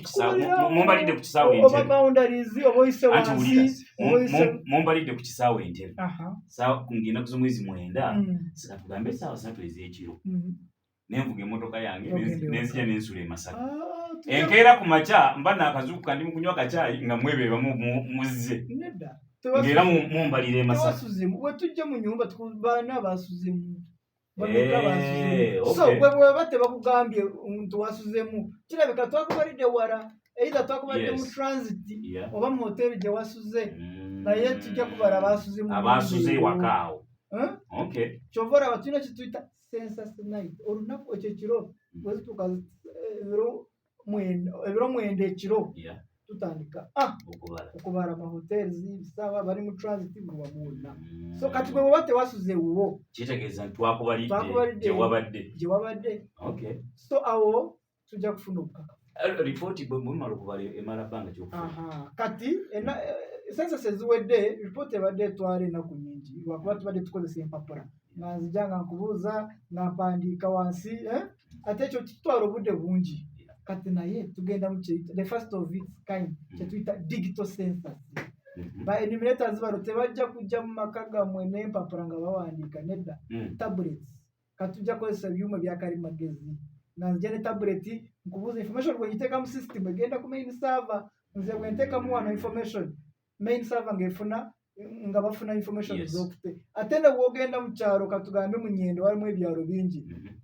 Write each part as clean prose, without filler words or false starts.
kisawe mumbalide ku kisawe ente oba boundaries oboise wansi mumbalide ku kisawe ente sawa kungina kuzumwezi mwenda sikatugambe sawa 3 ez'ekiro nenvuga emotoka yange nenzija nensula e Masaka enkeera ku macha mba nakazuku kandi mukunywa kachayi nga mwebeba muzze nedda ngera mumbalire e Masaka twasuzemu wetujja mu nyumba tukubana basuzemu so bwe bate bakugambye omuntu wasuzemu kirabika twakubalide wara either twakubalide mu transit oba mu hotel gye wasuze naye tujja kubala abasuze wakaawo kyovora batuna kituyita census night olunaku ekyo kiro bwezituka ebiro mwenda ekiro tutandika okubala mu hotels bisawa bali mu transit bwa mwona so kati bwe bate wasuze uwo kitegeeza twakubalide gye wabadde so awo tujja kufuna obukaka report bwe mumala okubala emala banga kyokufuna kati census eziwedde report ebadde etwala ennaku nnyingi lwakuba tubadde tukozesa empapula nga nzijanga nkubuuza nga mpandiika wansi ate ekyo kitwala obudde bungi kati naye tugenda mu the first of its kind kyetuyita digital census ba enumerators bano tebajja kujja mu maka gammwe n'empapula nga bawandiika nedda tablets kati tujja kozesa ebyuma bya kalimagezi nga nzija ne tablet nkubuuza information bw'egiteeka mu system egenda ku main server nze bwenteekamu wano information main server ng'efuna nga bafuna information z'okute ate ne bw'ogenda mu kyalo katugambe mu Nyendo walimu ebyalo bingi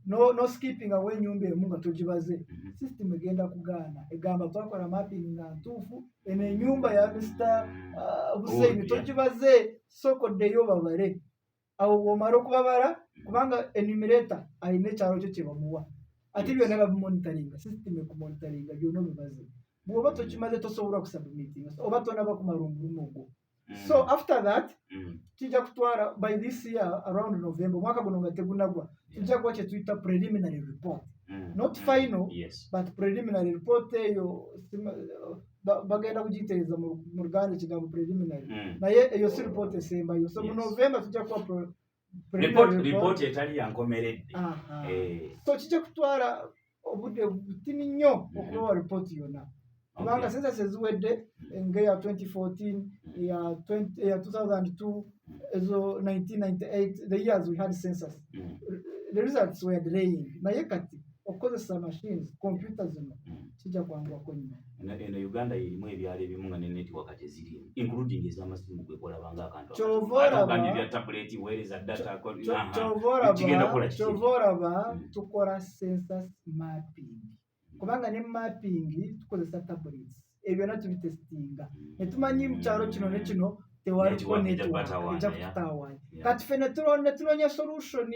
no skipping awo ennyumba emu nga togibaze system egenda kugaana egamba twakola mapping nga ntuufu eno ennyumba ya Mr. Hussein togibaze sokoddeyo babale awo bw'omala okubabala kubanga enumerator alina ekyalo kyo kye bamuwa ate byonna babimonitoringa system ekumonitoringa byonna bibaze bw'oba tokimaze tosobola kusubmitinga oba tonaba kumala omulimu ogwo so after that tujja kutwala by this year around November mwaka guno nga tegunagwa tujja kuwa kyetuyita preliminary report not final but preliminary report eyo bagenda kugiteeza mu Luganda ekigambo preliminary naye eyo si report esembayo so mu November tujja kuwa report etali yankomeredde so kijja kutwala obudde butini nnyo okuwa report yonna kubanga census eziwedde ngeya 2014 ya 2002 ezo 1998 the years we had census the results were delaying naye kati okukozesa machines computers zino kijja kwanguwako nnyo eno Uganda erimu ebyalo ebimu nga ne network tezirimu including ez'amasimu kwekolabanga akantu kyovoraba bya tablet weereza data kyovoraba tukola census mapping kubanga ne mapping tukozesa tablets ebyo na tubitestinga netumanyi mu kyalo kino ne kino tewaliko network ejja kutawanya kati fe netunonya solution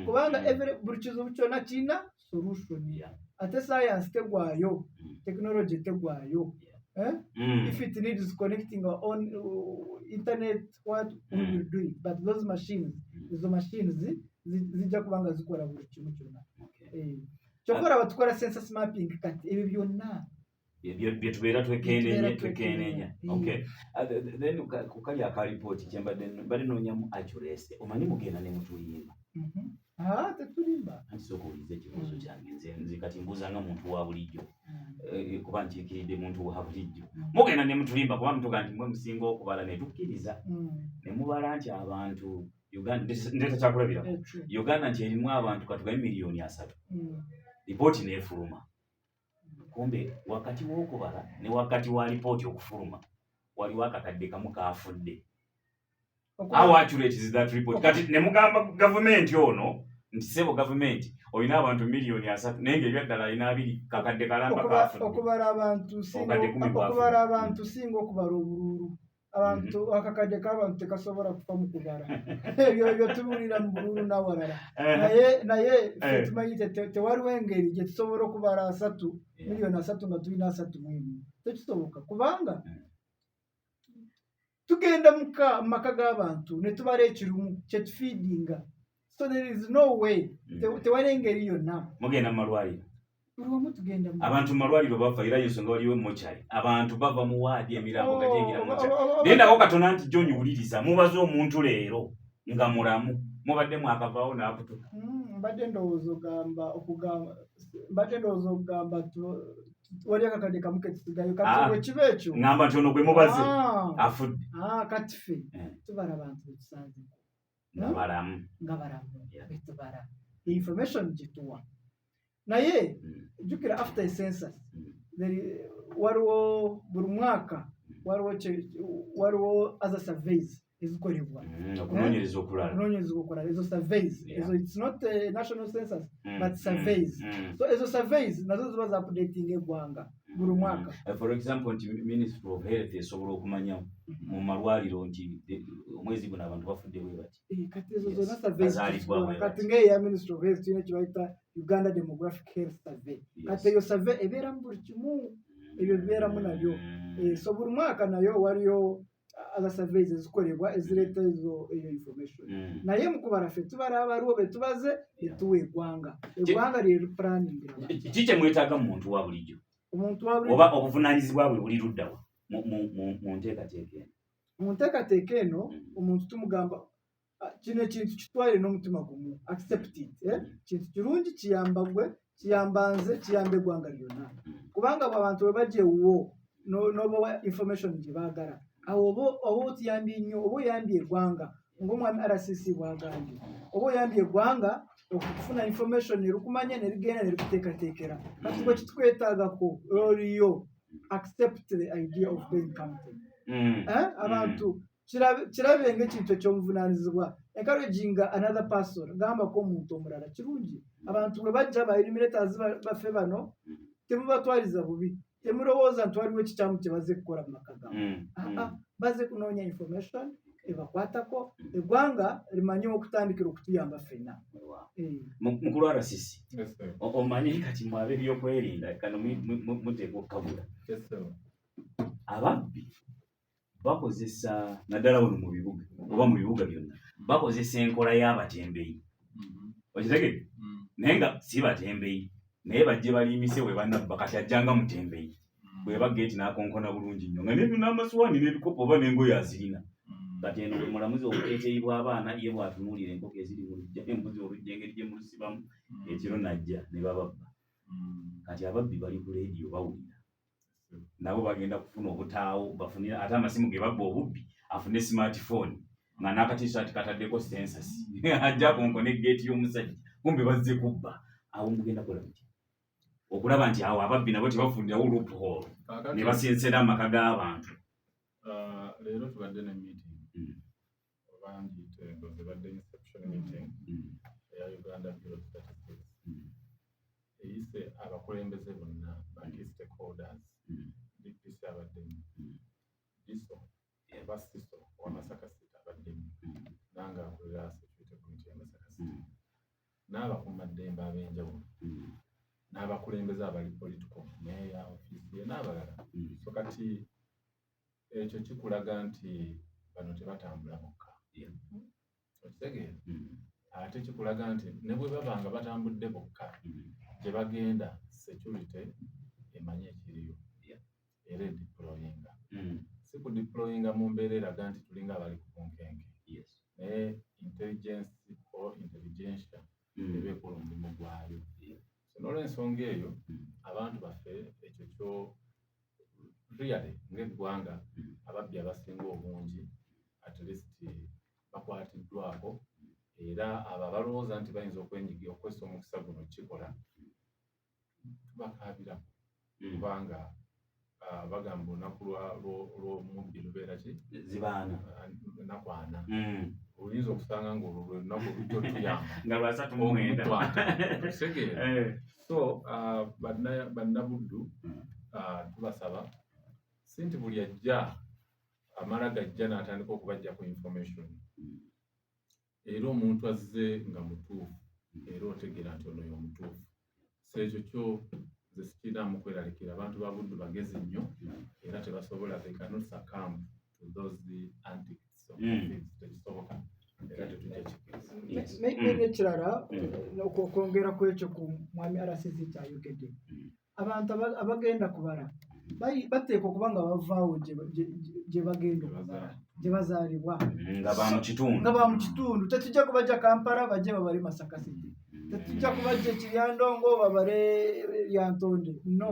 kubanga buli kizibu kyonna kirina solution ate science tegwayo technology tegwayo if it needs connecting on internet what we will do it but those machines zijja kubanga zikola buli kimu kyonna kyokora batukola census mapping kati ebyo byonna byetubeera twekenenya then kukali akaripoti kyembadde noonyamu accuracy omanyi mugenda ne mutuyimba tetulimba anti sokubuliza ekibuuzo kyange nze kati mbuuza nga muntu wa bulijjo kuba nkiikiridde muntu wa bulijjo mugenda ne mutulimba kuba mutuga nti mwe musinga okubala ne tukkiriza ne mubala nti abantu Uganda ndeta kyakulabira Uganda nti erimu abantu katugaye miliyoni 3 ripoti neefuluma kumbe wakati w'okubala ne wakati wa ripoti okufuluma waliwo akakadde kamu kaafudde how accurate is that report kati ne mugamba government ono nti sebo government olina abantu miliyoni 3 nenge ebyaddala alina 2 kakadde kalamba kaafudde okubala abantu singa okubala obululu abantu akakadde k'abantu tekasobola kufa mu kubala ebyo tubulira mu bululu n'awalala naye tumanyi tewaliwo engeri gye tusobola okubala 3 miliyoni 3 nga tulina 3 mwemu tekisoboka kubanga tugenda mu maka g'abantu ne tubala ekirumu kyetufiidinga so there is no way tewali engeri yonna mugenda mu malwaliro tugenda abantu malwaliro bafa era yensonga waliwo mochari abantu bava mu waadi emirambo gajengira mochari nendako katona nti John wuliriza mubaze omuntu leero nga mulamu mubadde mwakavaawo n'akutuka mbadde ndowooza okugamba wali akakadde kamu kesigayo kati bwe kibeekyo ngamba nti ono gwe mubaze afudde kati ffe tubala abantu betusanze nga balamu betubala information gituwa naye jukira after a census waliwo buli mwaka waliwo other surveys ezikolebwa okunoonyereza okulala ezo surveys ezo it's not a national census but surveys so ezo surveys nazo ziba za updating eggwanga buli mwaka for example nti Ministry of Health esobola okumanya mu malwaliro nti omwezi guno abantu bafudde bwe bati kati ezo zonna surveys kati ng'eya Ministry of Health tulina kibayita Uganda Demographic Health Survey kati eyo survey ebeera mu buli kimu ebyo bibeeramu nabyo so buli mwaka nayo waliyo other surveys ezikolebwa ezireeta eyo information naye mukubala ffe tubala abaliwo betubaze etuwa eggwanga lye planningira ki kye mwetaaga mu muntu wa bulijjo oba obuvunaanyizibwa bwe buli luddawa mu nteekateeka eno omuntu tumugamba kino ekintu kitwalire n'omutima gumu accept it kintu kirungi kiyamba gwe kiyamba nze kiyamba eggwanga lyonna kubanga abantu bwe bajja ewuwo n'obawa information gye baagala awo oba otuyambye nnyo oba oyambye eggwanga ng'omwami RCC bwagambye oba oyambye eggwanga okufuna information erukumanya nerigenda nerikuteekateekera kati bwe kitukweetaagako oliyo accept the idea of being counted abantu kirabe ng'ekintu eky'omuvunaanyizibwa encouraging another person gambako omuntu omulala kirungi abantu bwe bajja ba eliminators baffe bano temubatwaliza bubi temulowooza nti waliwo ekikyamu kye baze kukola mu maka gaabwe baze kunoonya information ebakwatako eggwanga limanye okutandikira okutuyamba ffenna mukulu RCC omanyi kati mwabe ebyokwerinda kano muteeka okukabula ababbi bakozesa naddala wano mu bibuga oba mu bibuga byonna bakozesa enkola y'abatembeyi okitegedde naye nga si batembeyi naye bajje balimise we bannabba kati ajjanga mutembeyi bwe bageeti n'akonkona bulungi nnyo nga n'ebyo n'amasuwaani n'ebikopo oba n'engoye azirina kati eno bwe mulamuzi obuteeteeyi bw'abaana ye bwatunuulira enkoko eziri mu lujja embuzi olujja engeri gye mulusibamu ekiro najja ne bababba kati ababbi bali ku leediyo bawulira nabo bagenda kufuna obutaawo bafunira ate amasimu ge babba obubbi afune smartphone nga n'akatisaati kataddeko census ajja akonkona eggeeti y'omusajja kumbe bazze kubba awo mugenda kola muti okulaba nti awo ababbi nabo tebafundirawo loophole ne basensera amaka g'abantu leero tubadde ne meeting obangiyite ng'ozibadde inception meeting eya Uganda Bureau of Statistics eyise abakulembeze bonna baki stakeholders DPC abaddemu diso eba siso wa Masaka City abaddemu nanga akulira security committee ya Masaka City n'abakuumaddembe ab'enjawulo n'abakulembeze abali political meya office ye n'abalala so kati ekyo kikulaga nti bano tebatambula bokka okitegeera ate kikulaga nti ne bwe babanga batambudde bokka gye bagenda security emanye ekiriyo era ediployinga si kudiployinga mu mbeera eraga nti tulinga abali ku bunkenke naye intelligence or intelligentsia ebeekola omulimu gwayo n'olw'ensonga eyo abantu baffe ekyo kyo really ng'eggwanga ababbi abasinga obungi at least bakwatiddwako era abo abalowooza nti bayinza okwenyigira okwesa omukisa guno kikola tubakaabirako kubanga bagamba olunaku lw'omubbi lubeera ki zibaana ennaku ana oyinza okusanga ng'olwo lwe lunaku olujja otuyamba nga lwasatu mu mwenda otegeera so bannabuddu tubasaba si nti buli ajja amala gajja n'atandika okubajja ku information era omuntu azze nga mutuufu era otegeera nti ono y'omutuufu so ekyo kyo nze sikiraamu kweralikira abantu ba buddu bagezi nnyo era tebasobola they cannot succumb to those antics of things tekisoboka era tetujja kikiriza n'ekirala okwongera ku ekyo ku mwami RCC kyayogedde abantu abagenda kubala bateekwa okuba nga bavaawo gye bagenda okubala gye bazaalibwa nga ba mu kitundu tetujja kubajja Kampala bajje babale Masaka City tetujja kubajja Kiryandongo babale Lyantonde no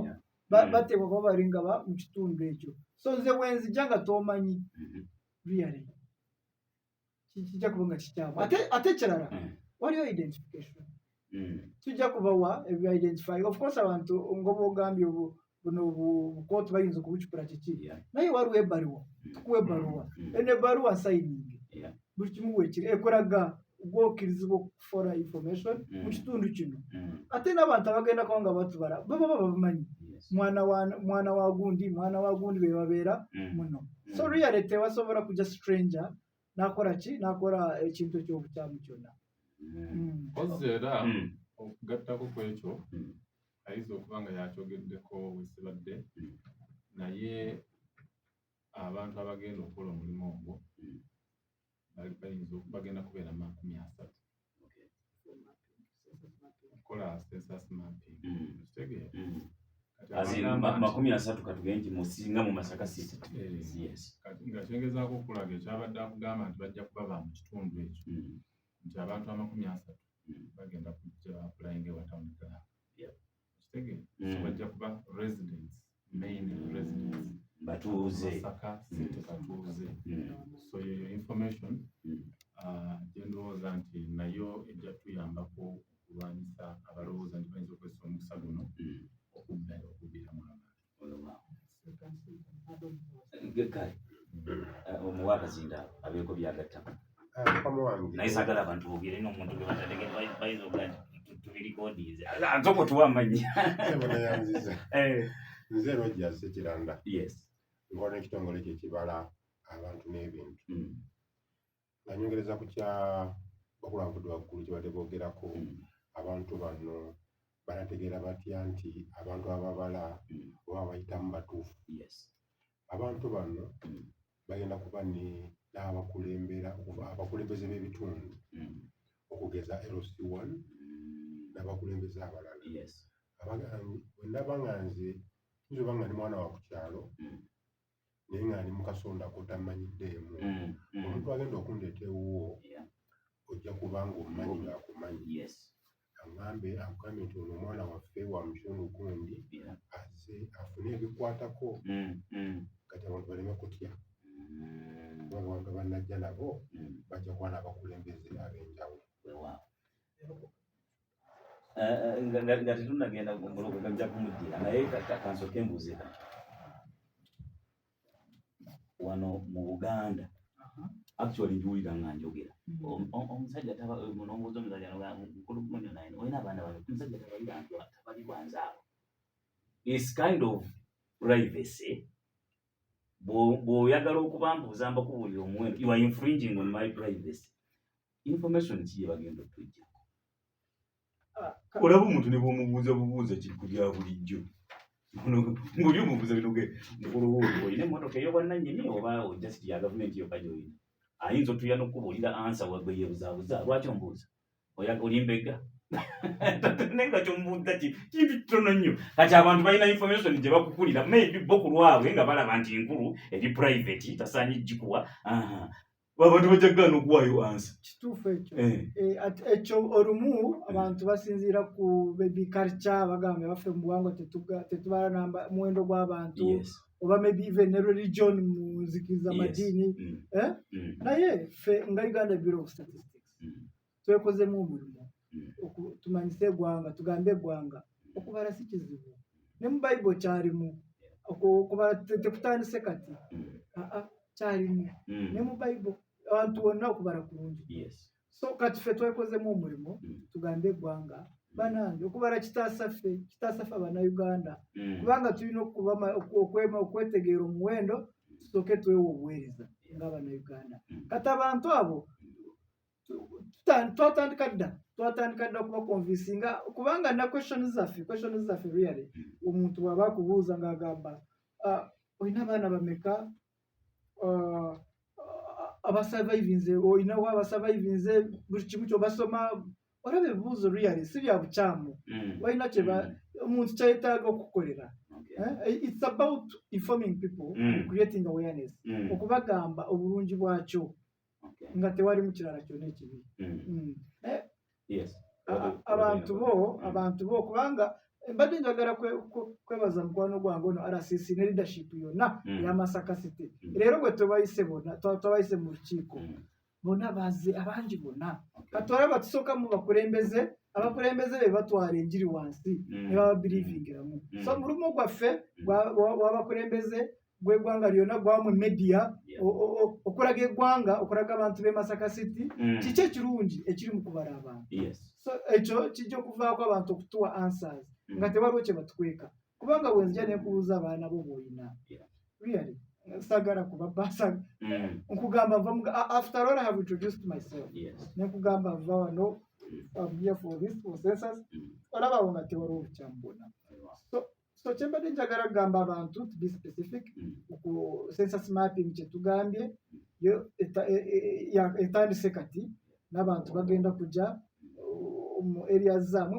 batekwa kuba baringa ba mu kitundu ekyo so nze wenzija nga tomanyi really kijja kuba nga kikyamu ate kirala waliyo identification tujja kubawa ebi-identify of course abantu ngoba ogambye buno bukooti bayinza okubukikola kiki naye waliwo ebbaluwa tukuwa ebbaluwa eno ebbaluwa signing buli kimu weekiri ekulaga gwokkirizibwa okufora information mu kitundu kino ate n'abantu abagenda kuba nga batubala baba babamanyi mwana wa gundi be babeera muno so really tewasobola kujja stranger nakola ki nakola ekintu ekyobukyamu kyonna ozze era okugattako ku ekyo ayinza okuba nga yakyogeddeko wesibadde naye abantu abagenda okukola omulimu ogwo bagenda kubeera 30 okukola census mapping kitegeera Azin 30 katugenji musinga mu Masaka City. Yes. Nga kyengezaako okulaga ekyabadde akugamba nti bajja kuba mu kitundu ekyo nti abantu 30 bagenda kujja applying ewa town clerk. Kitegeera so bajja kuba residents mainly residents batuuze Masaka City batuuze so your information ndowooza nti nayo ejja tuyambako okulwanyisa abalowooza nti bayinza okwesa omukisa guno omuwaka zinda abeeko byagattako naye sagala abantu bogere n'omuntu gwe batategera bayinza okuga tubirikodiize nsoko tuwa amannya nze Rogers Sekiranda nkona ekitongole kyekibala abantu n'ebintu nga nyongereza ku kya bakulambudde waggulu kye badde boogerako abantu bano banategeera batya nti abantu ababala oba bayitamu batuufu abantu bano bagenda kuba n'abakulembeze b'ebitundu okugeza LC1 n'abakulembeze abalala bwendaba nga nze nzoba nga ndi mwana wa ku kyalo naye nga ndi mu kasonda kotamanyiddeemu omuntu agenda okundeeta ewuwo ojja kubanga omumanyi ng'akumanyi agambye nti ono omwana waffe wa mukyonu gundi azze afune ebikwatako kati abantu baleme kutya kubanga abantu banajja nabo bajja kuba n'abakulembeze ab'enjawulo nga tetunagenda mulogo gajja kumuddira naye kansooke mbuuze kati wano mu Buganda actually njiwulira nga njogera omusajja nombuuza omusajja nkulukumunyo naye olina abaana babiri omusajja tabali bwanzaabo is kind of privacy bw'oyagala okuba mbuuza mbakubuulira omuwendo you are infringing on my privacy information kiye bagenda okutujja olaba omuntu ne bw'omubuuza bubuuza kintu bya bulijjo ng'oli omubuuza binoge mukulu w'olwo olina emmotoka ey'obwannannyini oba ojjasiti ya gavumenti yokka gy'olina ayinza otuya n'okubuulira ansa wagwe yeebuzaabuza lwaki ombuuza olimbega naye nga kyombuuza kintu kitono nnyo kati abantu balina information gye bakukulira maybe bo ku lwabwe nga balaba nti nkulu eri private tasaanye gikuwa abantu bajja kugaana okuwaayo ansa kituufu ekyo olumu abantu basinziira ku baby culture bagamba baffe mu buwangwa tetubala muwendo gw'abantu oba maybe even religion mu nzikiriza amadiini naye ffe nga Uganda Bureau of Statistics twekozemu omulimu tumanyise eggwanga tugambe eggwanga okubala si kizibu ne mu Bible kyalimu okubala tekutandise kati kyalimu ne mu Bible abantu bonna okubala kulungi so kati ffe twekozemu omulimu tugambe eggwanga banange okubala kitaasaffe Abannayuganda kubanga tulina okwetegeera omuwendo tusooke twewa obuweereza ng'Abannayuganda kati abantu abo twatandika dda okubakonvinsinga kubanga na questions zaffe really omuntu bw'aba akubuuza ng'agamba olina abaana bameka abasurvivinze olinawo abasurvivinze buli kimu kyobasoma olaba ebibuuzo really si bya bukyamu walina omuntu kyayetaaga okukolera it's about informing people and creating awareness okubagamba obulungi bwakyo nga tewali mu kirala kyonna ekibi abantu bo kubanga mbadde njagala kwebaza mukwano gwange ono RCC ne leadership yonna ya Masaka City. Leero bwe tubayise bonna twabayise mu lukiiko bonna baze abangi bonna katwala batusooka mu bakulembeze abakulembeze be batwala enjiri wansi ne baba believingiramu. So mulumu gwaffe w'abakulembeze gw'eggwanga lyonna gwamu media okulaga eggwanga okulaga abantu b'e Masaka City kiki ekirungi ekiri mu kubala abantu. So ekyo kijja okuvaako abantu okutuwa answers nga tewaliwo kye batukweka kubanga bwe nzija ne nkubuuza abaana bo b'olina really sagala kubabasa nkugamba after all I have introduced myself ne nkugamba nva wano I'm here for this processes olaba nga tewaliwo obukyamu bwonna. So kyembadde njagala kugamba abantu to be specific ku census mapping kye tugambye etandise kati n'abantu bagenda kujja mu areas zammwe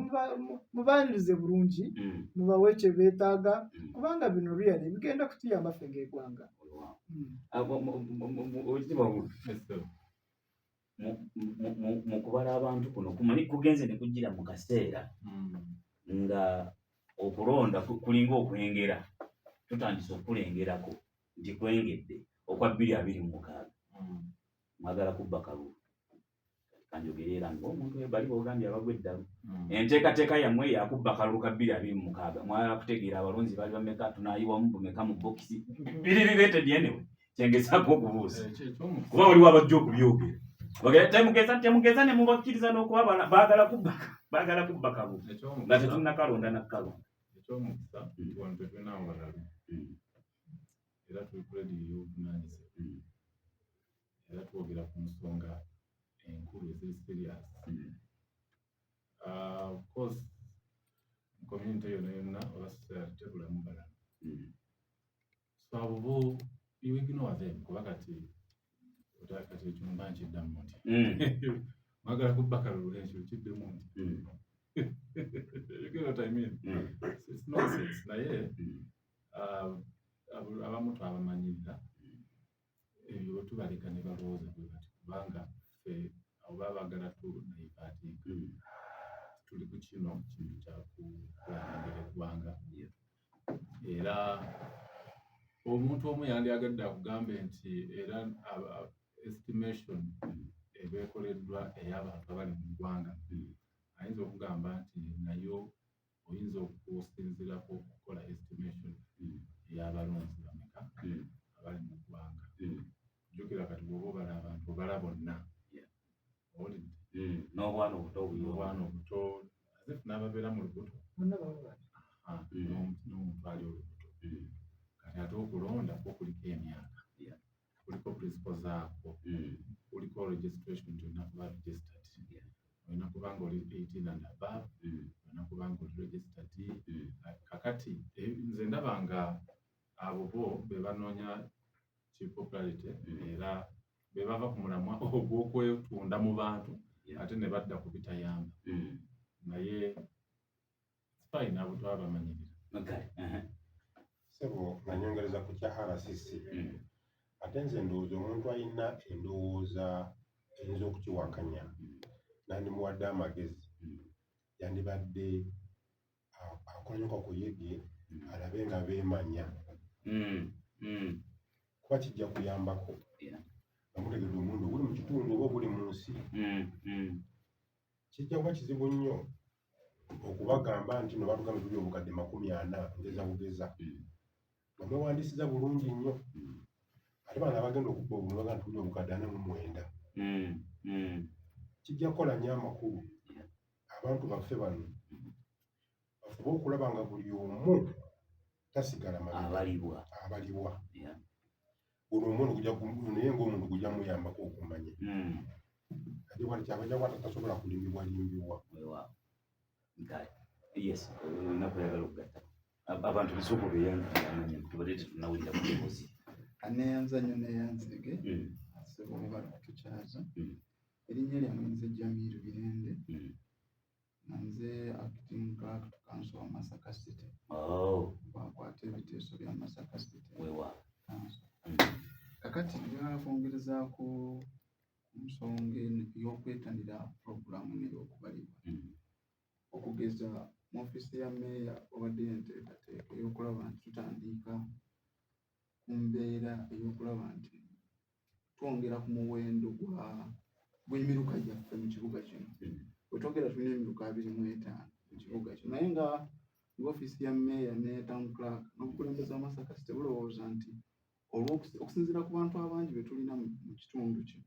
mubaanirize bulungi mubawe kye beetaaga kubanga bino really bigenda kutuyamba ffe ng'eggwanga. Mu kubala abantu kuno kumanyi kugenze ne kujjira mu kaseera nga okulonda kulinga okwengera tutandise okulengerako nti kwengedde okwa 2026 mwagala kubba kalulu kanjogerera ng'omuntu bali b'Ogambye abagwa eddalu enteekateeka yammwe yakubba kalulu ka 2026 mwagala kutegeera abalonzi bali bameka tunaayiwamu bumeka mu bokisi birireted anyway kyengezaako okubuuza kuba waliwo abajja okubyogera temugeza ne mubakkiriza n'okuba baagala kubba kalulu nga tetunnakalonda nakkalonda. Ekyomukisa wano tetulinawo balalu era tuli kuredi y'obuvunaanyizibwa era twogera ku nsonga enkulu eziri serious. Of course community yonna yonna oba society tebulamu balalu so abo bo you ignore them kuba kati ekyo mba nkiddamu nti mwagala kubba kalulu ekyo kiddemu nti you get what I mean? It's nonsense. Naye abamu twabamanyirira ebyo tubaleka ne balowooza bwe bati kubanga ffe abo baba baagala tunaipaatiika tuli ku kino kintu kyakukulaagira eggwanga era omuntu omu yandyagadde akugambe nti era estimation ebeekoleddwa ey'abantu abali mu ggwanga ayinza okugamba nti nayo oyinza okusinziirako okukola estimation ey'abalonzi bameka abali mu ggwanga. Jjukira kati bw'oba obala abantu obala bonna owulidde n'obwana obuto n'ababeera mu lubuto n'omuntu ali olubuto kati ate okulonda kwo kuliko emyaka kuliko principle zaako kuliko registration tyonna kuba registered olina kubanga oli 18 and above olina kubanga oli registered kakati nze ndaba nga abo bo be banoonya kipopularity era be bava ku mulamwa ogw'okwetunda mu bantu ate ne badda ku bitayamba naye fine abo twabamanyirira. Sebo nga nyongereza ku kya RCC ate nze ndowooza omuntu alina endowooza eyinza okukiwakanya nandimuwadde amagezi yandibadde akolanyoka ku yege alabe nga beemanya kuba kijja kuyambako amutegedde omuntu buli mu kitundu oba buli mu nsi kijja kuba kizibu nnyo okubagamba nti no batugambe tuli obukadde 40 ngeza bugeza nga mwewandiisiza bulungi nnyo ate bana abagenda okubba obulungi baga nti tuli obukadde 49 kijja kukola nnyo amakulu abantu baffe bano bafube okulaba nga buli omu tasigala abalibwa buli omuntu naye ng'omuntu gujja muyambako okumanya ate wali kyabajja kwata tasobola kulimbibwa yes nakuyagala okugatta abantu bisoko beyananya tubadde tetunawulira mukozi aneyanza nnyo neyanzige asebo mubala kutukyaza erinnya lyange nze Jamiru Birende nze acting clerk to council wa Masaka City bakwata ebiteeso bya Masaka City kakati njagala kwongerezaako nsonga y'okwetanira puroguramu n'ey'okubalibwa okugeza mu ofisi ya meeya obadde enteekateeka ey'okulaba nti tutandika ku mbeera ey'okulaba nti twongera ku muwendo gw'emiruka gyaffe mu kibuga kino. Bwe twogera tulina emiruka 25 mu kibuga kino, naye nga ng'ofiisi ya meeya ne town clerk n'obukulembeze bw'Amasaka City bulowooza nti okusinziira ku bantu abangi be tulina mu kitundu kino,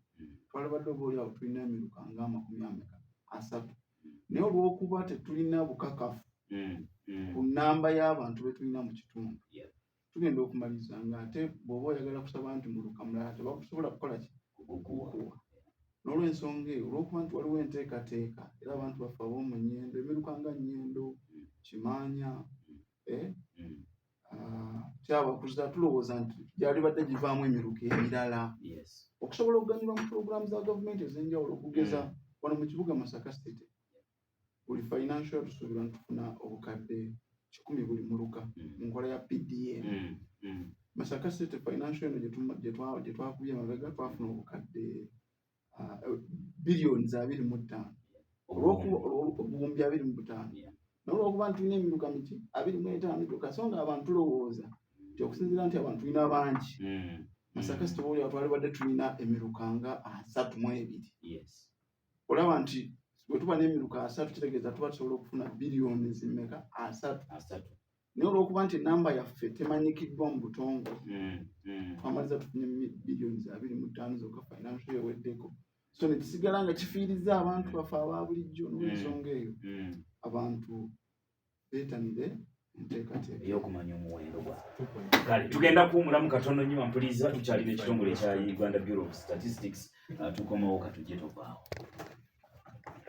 twalibadde obaolyawo tulina emiruka nga 30. Naye olw'okuba tetulina bukakafu ku nnamba y'abantu be tulina mu kitundu, tugenda okumaliriza nga ate bw'oba oyagala kusaba nti muluka mulala tebakusobola kukola ki kukuwa. N'olw'ensonga eyo, olw'okuba nti waliwo enteekateeka era abantu baffe ab'omu Nnyendo, emiruka nga Nnyendo, Kimaanya, Kyabakuza, tulowooza nti gyalibadde givaamu emiruka emirala okusobola okuganyulwa mu pulogulaamu za gavumenti ez'enjawulo. Okugeza wano mu kibuga Masaka City, buli financial tusuubira ntufuna obukadde 10 buli muluka mu nkola ya PDM. Masaka City financial eno gye twakubye emabega twafuna obukadde billions 25 obuwumbi 25. N'olw'okuba nti tulina emiruka miki 25 mituka, so nga abantu tulowooza nti okusinziira nti abantu tulina bangi, Masaka City bw'olyawo twalibadde tulina emiruka nga 32. Olaba nti bwe tuba n'emiruka 3 kitegeeza tuba tusobola okufuna biliyoni zimmeka 3. Naye olw'okuba nti ennamba yaffe temanyikiddwa mu butongole, twamaliza tufunye biliyoni 25 zokka financial eweddeko, so ne kisigala nga kifiiriza abantu baffe aba bulijjo. N'olw'ensonga eyo abantu beetanire enteekateeka ey'okumanya omuwendo gwabwe. Kale tugenda kuwumulamu katono nnyo, mpuliriza tukyalina ekitongole kya Uganda Bureau of Statistics, tukomewo katujje tovaawo.